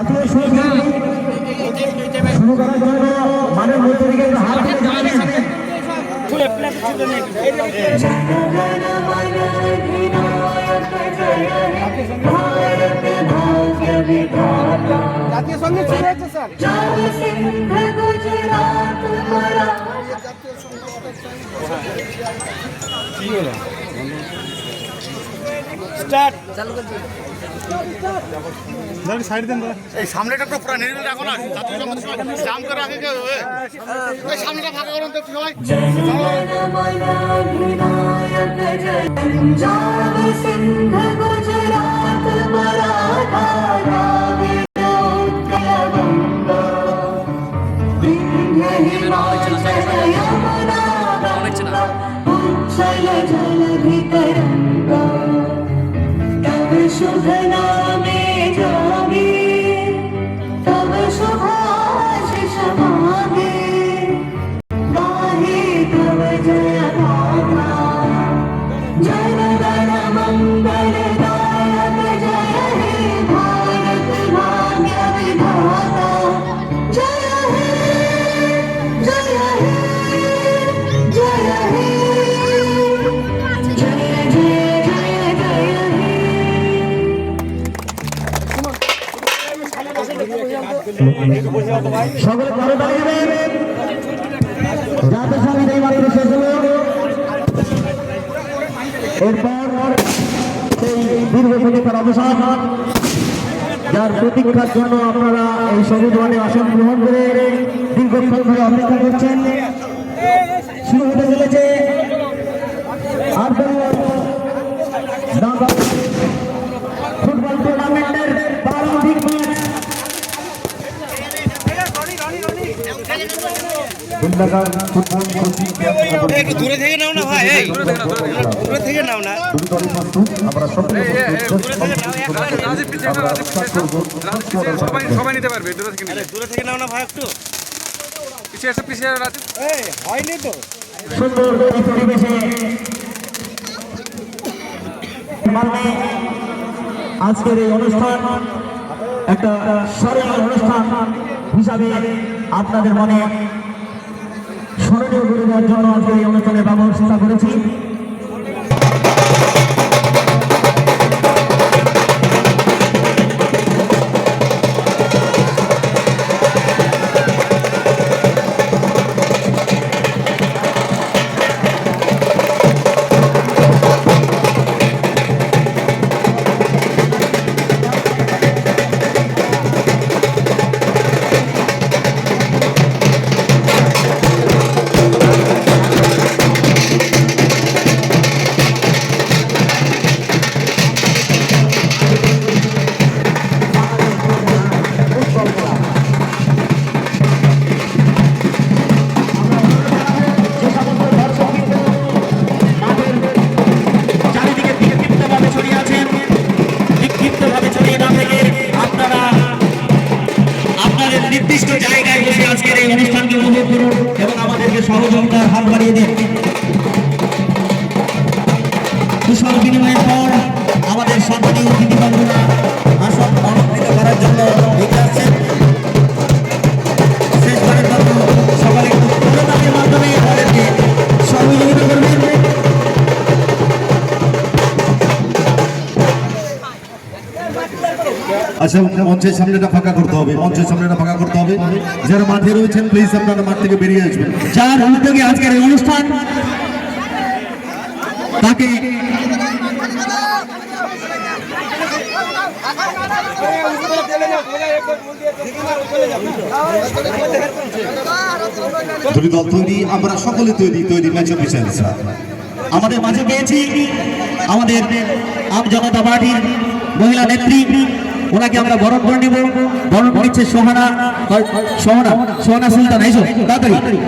জাতীয় সংগীত শুরু করার জন্য মানের মধ্যে থেকে হাত দিয়ে জানাবেন। জাতীয় সঙ্গীত শুরু হচ্ছে স্যার। স্টার্ট চালু করছি। সাইড দেন এই সামনেটা তো পুরো নির্মল রাখো না, জাতীয় সঙ্গীত জাম করে রাখে কেউ এই সামনেটা ফাঁকা করুন তো সবাই। पंजाब सिंध गुजरात मराठा द्राविड उत्कल गंगा विंध्य हिमाचल यमुना गंगा उच्चल जलधि तरंगा तव शुभ नामे जागे तव शुभाशिष मागे गाहे तव जय गाथा जन गण मंगलदायक जय हे भारत भाग्य विधाता जय हे जय हे जय हे जय जय जय जय हे। সকলে ঘরে দাঁড়িয়ে জাতীয় সংগীত এই মাত্র শেষ হলো। এরপর সেই দীর্ঘ প্রতীক্ষার অবসান, যার প্রতীক্ষার জন্য আপনারা এই সবুজ ওয়ার্ডে আসন গ্রহণ করে দীর্ঘক্ষণ ধরে অপেক্ষা করছেন। শুরু হতে চলেছে ফুটবল টুর্নামেন্টের প্রারম্ভিক ম্যাচ। একটু দূরে থেকে নাও না ভাই, এই দূরে থেকে নাও না। সবাই নিতে পারবে, দূরে থেকে নাও না ভাই, একটু পিছিয়ে আসো, পিছিয়ে রাজীব। হয়নি তো সুন্দর এই পরিবেশে আজকের এই অনুষ্ঠান একটা স্মরণীয় অনুষ্ঠান হিসাবে আপনাদের মনে স্মরণীয় করে দেওয়ার জন্য আজকের এই অনুষ্ঠানের ব্যবস্থা করেছি। নির্দিষ্ট জায়গায় বসে আজকের এই অনুষ্ঠানকে উপভোগ করুন এবং আমাদেরকে সহযোগিতার হাত বাড়িয়ে দিন। কুশল বিনিময়ের পর আমাদের সম্মানীয় অতিথিবৃন্দরা আসন অলঙ্কৃত করার জন্য এগিয়ে আসছেন। শেষবারের জন্য সকালে একটু প্রদানের মাধ্যমে আমাদেরকে সহযোগিতা করবেন। আচ্ছা, মঞ্চের সামনেটা ফাঁকা করতে হবে, মঞ্চের সামনেটা ফাঁকা করতে হবে। যারা মাঠে রয়েছেন প্লিজ আপনারা মাঠ থেকে বেরিয়ে আসবেন। যার উদ্যোগে আজকের এই অনুষ্ঠান, তাকে দুটি দল তৈরি, আমরা সকলে তৈরি ম্যাচ অফিসার। আমাদের মাঝে পেয়েছি আমাদের আম জনতা পার্টির মহিলা নেত্রী, ওনাকে আমরা বরণ করে নিব। বরণ নিচ্ছে সোহানা সুলতান। এসো তাড়াতাড়ি।